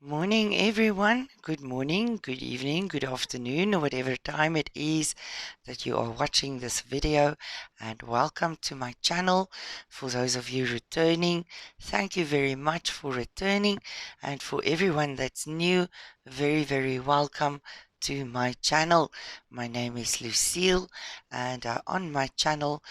Morning, everyone. Good morning, good evening, good afternoon, or whatever time it is that you are watching this video. And welcome to my channel. For those of you returning, thank you very much for returning. And for everyone that's new, very, very welcome to my channel. My name is Lucille, and on my channel,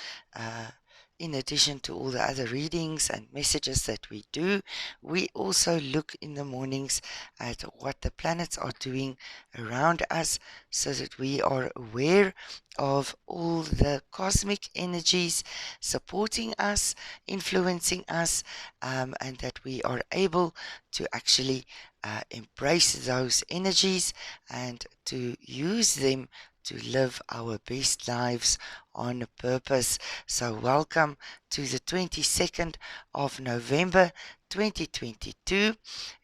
in addition to all the other readings and messages that we do, we also look in the mornings at what the planets are doing around us so that we are aware of all the cosmic energies supporting us, influencing us, and that we are able to actually embrace those energies and to use them to live our best lives on purpose. So, welcome to the 22nd of November 2022.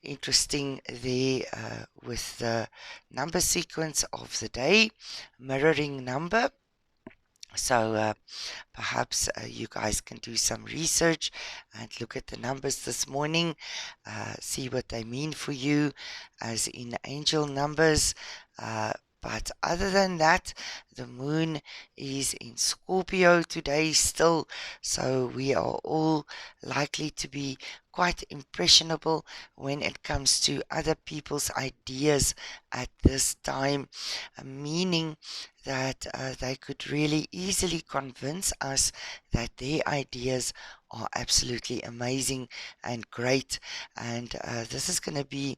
Interesting there with the number sequence of the day, mirroring number. So perhaps you guys can do some research and look at the numbers this morning, see what they mean for you as in angel numbers. But other than that, the moon is in Scorpio today still, so we are all likely to be quite impressionable when it comes to other people's ideas at this time, meaning that they could really easily convince us that their ideas are absolutely amazing and great. And this is going to be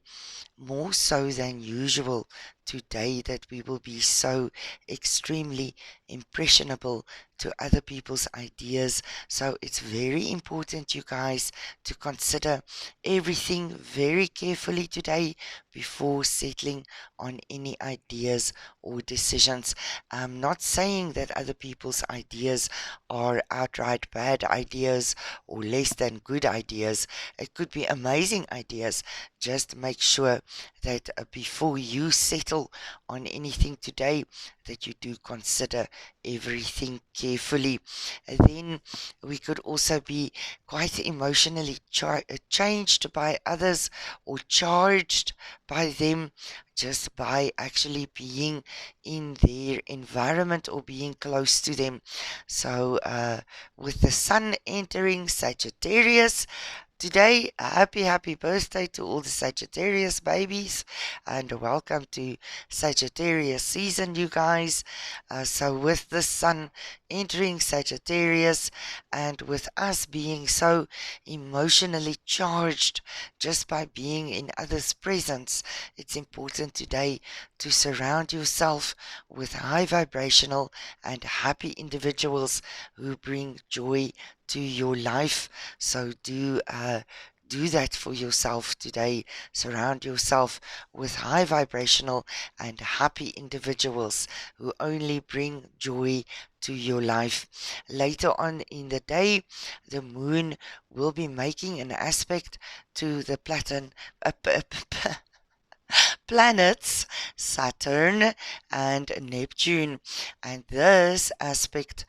more so than usual today, that we will be so extremely impressionable to other people's ideas. So it's very important, you guys, to consider everything very carefully today before settling on any ideas or decisions. I'm not saying that other people's ideas are outright bad ideas or less than good ideas. It could be amazing ideas. Just make sure that before you settle on anything today, that you do consider everything carefully. And then we could also be quite emotionally changed by others or charged by them just by actually being in their environment or being close to them. So, with the sun entering Sagittarius, today, a happy birthday to all the Sagittarius babies, and welcome to Sagittarius season, you guys. So, with the sun entering Sagittarius, and with us being so emotionally charged just by being in others' presence, it's important today to surround yourself with high vibrational and happy individuals who bring joy to your life. So do that for yourself today. Surround yourself with high vibrational and happy individuals who only bring joy to your life. Later on in the day, the moon will be making an aspect to the planets Saturn and Neptune, and this aspect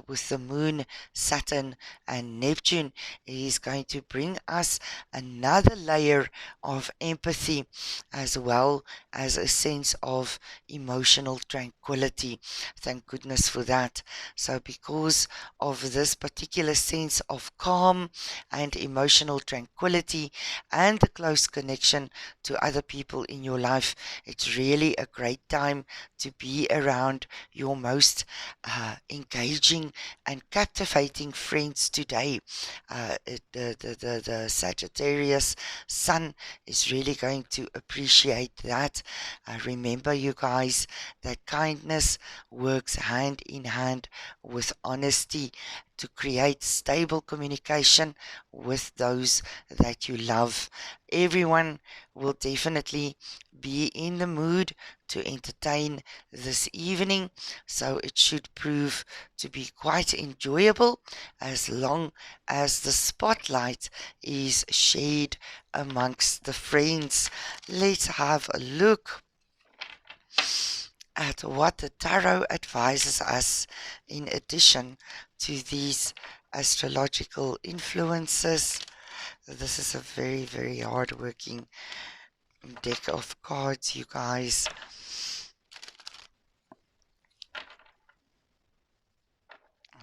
with the moon, Saturn, and Neptune is going to bring us another layer of empathy as well as a sense of emotional tranquility. Thank goodness for that. So, because of this particular sense of calm and emotional tranquility and the close connection to other people in your life, it's really a great time to be around your most engaging and captivating friends today. The Sagittarius sun is really going to appreciate that. Remember, you guys, that kindness works hand in hand with honesty to create stable communication with those that you love. Everyone will definitely be in the mood to entertain this evening, so it should prove to be quite enjoyable as long as the spotlight is shared amongst the friends. Let's have a look at what the tarot advises us in addition to these astrological influences. This is a very, very hard working deck of cards, you guys.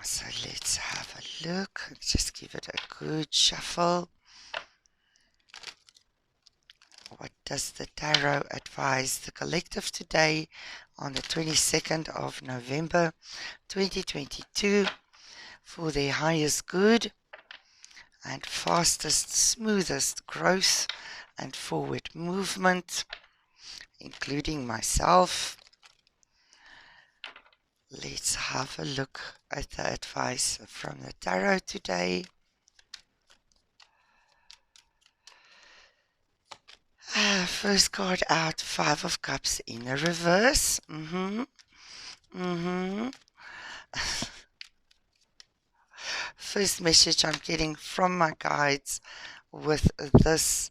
So let's have a look. Just give it a good shuffle. What does the tarot advise the collective today on the 22nd of November 2022 for their highest good and fastest, smoothest growth and forward movement, including myself? Let's have a look at the advice from the tarot today. First card out, Five of Cups in the reverse. First message I'm getting from my guides with this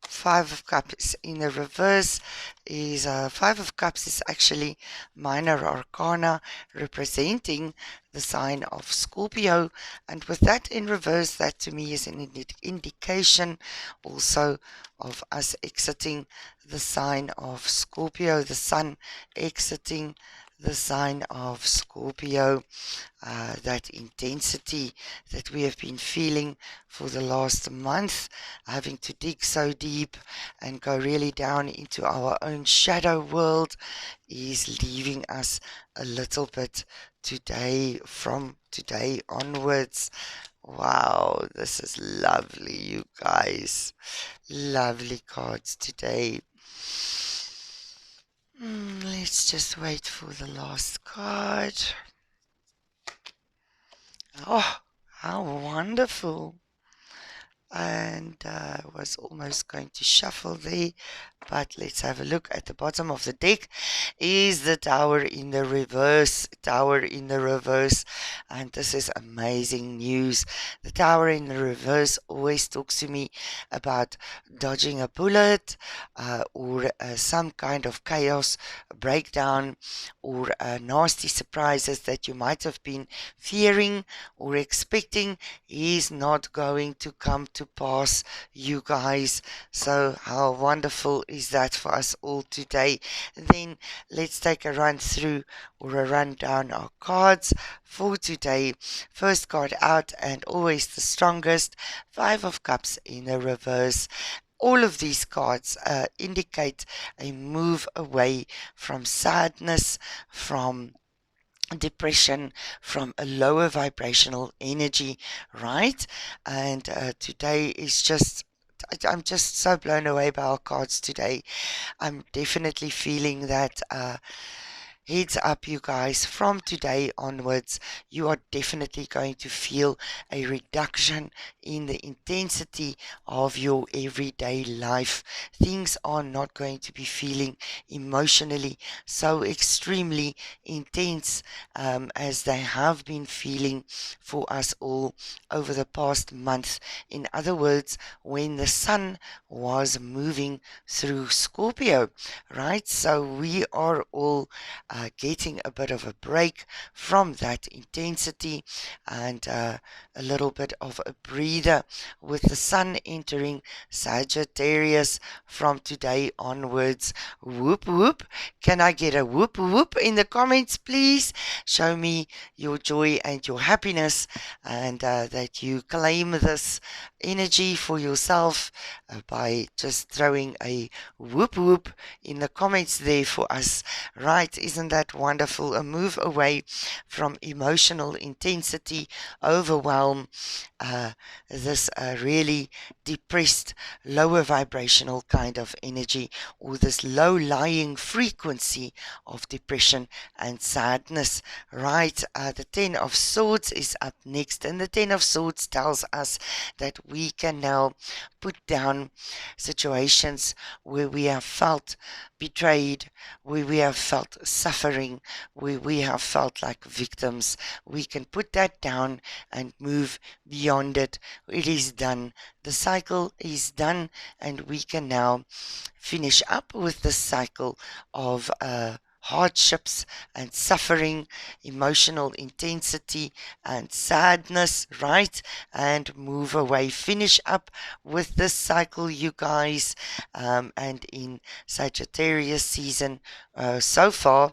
Five of Cups in the reverse is Five of Cups is actually minor arcana representing the sign of Scorpio, and with that in reverse, that to me is an indication also of us exiting the sign of Scorpio, the sun exiting the sign of Scorpio. That intensity that we have been feeling for the last month, having to dig so deep and go really down into our own shadow world, is leaving us a little bit today, from today onwards. Wow, this is lovely, you guys. Lovely cards today. Let's just wait for the last card. Oh, how wonderful. And was almost going to shuffle there, but let's have a look at the bottom of the deck. Is the Tower in the reverse. Tower in the reverse. And this is amazing news. The Tower in the reverse always talks to me about dodging a bullet, or some kind of chaos, breakdown, or nasty surprises that you might have been fearing or expecting is not going to come to pass, you guys. So how wonderful is that for us all today? Then let's take a run through, or a run down our cards for today. First card out, and always the strongest, Five of Cups in the reverse. All of these cards indicate a move away from sadness, from depression, from a lower vibrational energy, right? And today is just, I'm just so blown away by our cards today. I'm definitely feeling that heads up, you guys, from today onwards, you are definitely going to feel a reduction in the intensity of your everyday life. Things are not going to be feeling emotionally so extremely intense as they have been feeling for us all over the past month. In other words, when the sun was moving through Scorpio, right? So we are all getting a bit of a break from that intensity, and a little bit of a breather with the sun entering Sagittarius from today onwards. Whoop whoop. Can I get a whoop whoop in the comments, please? Show me your joy and your happiness, and that you claim this energy for yourself by just throwing a whoop whoop in the comments there for us. Right, isn't that wonderful? A move away from emotional intensity, overwhelm, this really depressed, lower vibrational kind of energy, or this low-lying frequency of depression and sadness. Right, the Ten of Swords is up next, and the Ten of Swords tells us that we can now put down situations where we have felt betrayed, where we have felt suffering, where we have felt like victims. We can put that down and move beyond it. It is done. The cycle is done, and we can now finish up with the cycle of hardships and suffering, emotional intensity and sadness, right? And move away. Finish up with this cycle, you guys. And in Sagittarius season so far,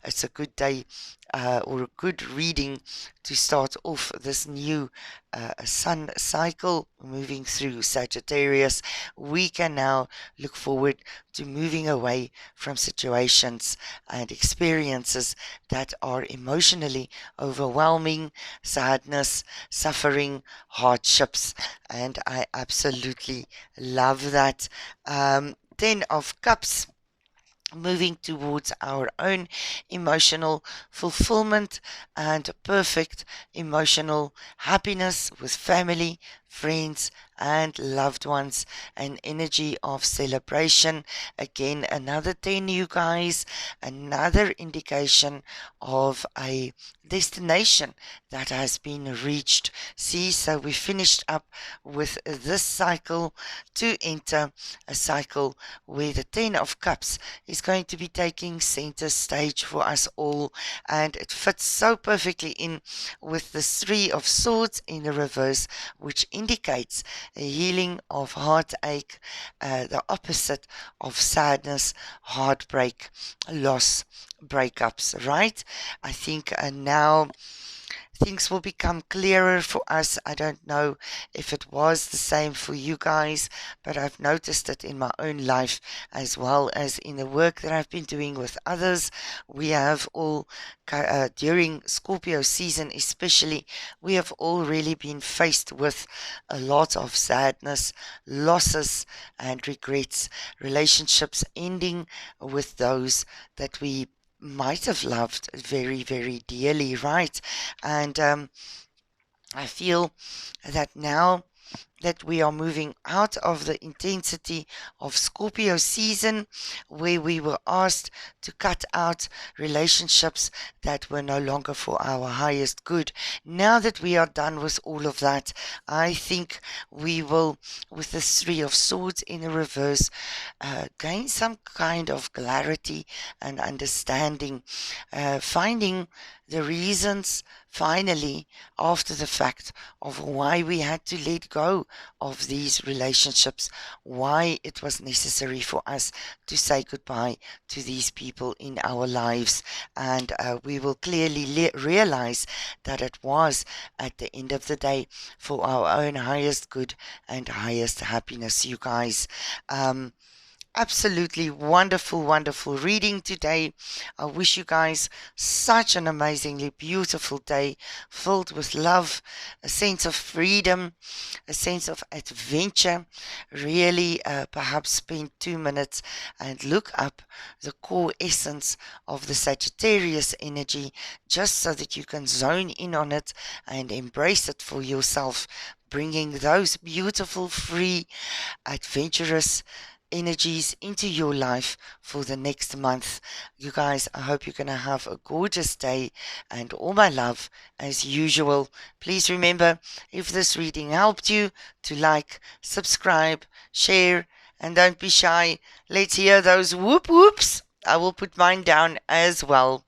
it's a good day or a good reading to start off this new sun cycle moving through Sagittarius. We can now look forward to moving away from situations and experiences that are emotionally overwhelming, sadness, suffering, hardships, and I absolutely love that. 10 of Cups, moving towards our own emotional fulfillment and perfect emotional happiness with family, friends, and loved ones. An energy of celebration. Again, another 10, you guys. Another indication of a destination that has been reached. See, so we finished up with this cycle to enter a cycle where the 10 of Cups is going to be taking center stage for us all, and it fits so perfectly in with the 3 of Swords in the reverse, which indicates a healing of heartache, the opposite of sadness, heartbreak, loss, breakups, right? I think now things will become clearer for us. I don't know if it was the same for you guys, but I've noticed it in my own life as well as in the work that I've been doing with others. We have all, during Scorpio season especially, we have all really been faced with a lot of sadness, losses, and regrets, relationships ending with those that we might have loved very, very dearly, right? And I feel that now that we are moving out of the intensity of Scorpio season, where we were asked to cut out relationships that were no longer for our highest good. Now that we are done with all of that, I think we will, with the 3 of Swords in the reverse, gain some kind of clarity and understanding, finding the reasons finally after the fact of why we had to let go of these relationships, why it was necessary for us to say goodbye to these people in our lives. And we will clearly realize that it was at the end of the day for our own highest good and highest happiness, you guys. Absolutely wonderful, wonderful reading today. I wish you guys such an amazingly beautiful day filled with love, a sense of freedom, a sense of adventure. Really, perhaps spend 2 minutes and look up the core essence of the Sagittarius energy just so that you can zone in on it and embrace it for yourself, bringing those beautiful, free, adventurous energies into your life for the next month. You guys, I hope you're going to have a gorgeous day, and all my love as usual. Please remember, if this reading helped you, to like, subscribe, share, and don't be shy. Let's hear those whoop whoops. I will put mine down as well.